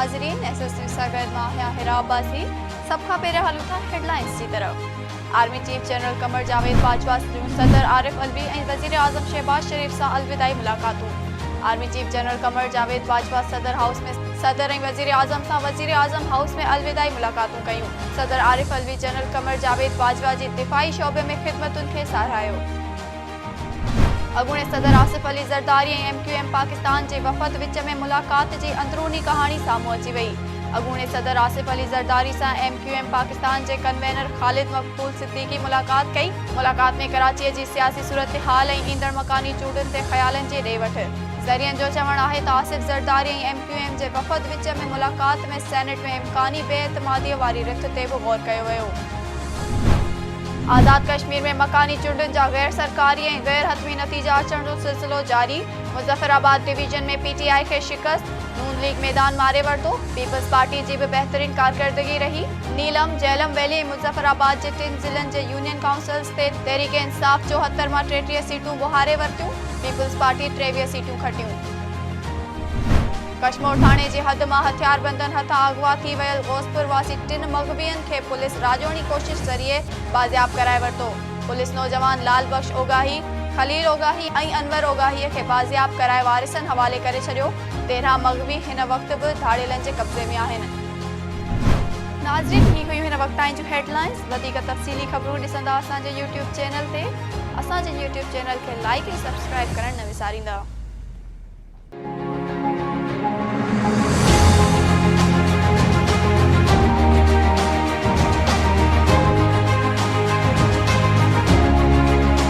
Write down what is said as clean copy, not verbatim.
नाज़रीन, एसएसयू सागर माहिया हिरा अब्बासी सब खां पहिरियों हलूं था हेडलाइंस की तरफ। Army chief general Qamar Javed Bajwa सदर आरिफ अलवी और वजीर आजम शहबाज शरीफ से अलविदाई मुलाकातों। Army chief general Qamar Javed Bajwa सदर हाउस में सदर और वजीर आजम से वजीर आजम हाउस में अलविदाई मुलाकातों कयूं। सदर आरिफ अलवी जनरल कमर जावेद बाजवा की दिफाई शोबे में खिदमतुन के सारायो। अगूणे सदर आसिफ अली ज़रदारी और MQM पाकिस्तान के वफ़द विच में मुलाकात की अंदरूनी कहानी सामू अची वई। अगूणे सदर आसिफ अली ज़रदारी से MQM पाकिस्तान के कन्वेनर खालिद मकबूल सिद्दीकी मुलाकात कई। मुलाकात में कराची की सियासी सूरत हाल और ईंदड़ मकानी चूंडुनि ते ख़यालन की ॾे वठ। ज़रियन जो चवण है तो आसिफ ज़रदारी और MQM के वफ़द विच में मुलाकात में सेनेट में इम्कानी बेएतमादी वारी रिथ ते भी गौर किया वयो। आज़ाद कश्मीर में मकानी चूंडुनि जा गैर सरकारी और गैर हतमी नतीजा अचण जो सिलसिलो जारी। मुज़फ़राबाद डिवीजन में PTI के शिकस्त। नून लीग मैदान मारे वरतो। पीपल्स पार्टी की भी बेहतरीन कारकर्दगी रही। नीलम झेलम वैली मुज़फ़राबाद के 3 ज़िलन के यूनियन काउंसिल्स ते तहरीक इंसाफ 74 मां 33 सीटूं बुहारे वरतियूं। पीपल्स पार्टी 23 सीटूं खटियूं। कश्मीर थाने की हद में हथियारबंदन हथा अगवा थी वयल गौसपुर वासी 3 मग़वियन के पुलिस राजोनी कोशिश जरिए बाजियाब कराए वरतो। पुलिस नौजवान लाल बख्श ओगाही, खलील ओगाही और अनवर ओगाही के बाजियाब कराए वारिसन हवाले करे छड़ियो। 13 मग़वी इन वक्त भी धाड़ेलन के कब्जे में आहिनि। नाज़रीन, ही हुई इन वक्त जो हेडलाइंस। वधिक तफ़सीली खबरूं ॾिसंदा असांजे YouTube चैनल ते। असांजे YouTube चैनल के लाइक और सब्सक्राइब करण न विसारींदा।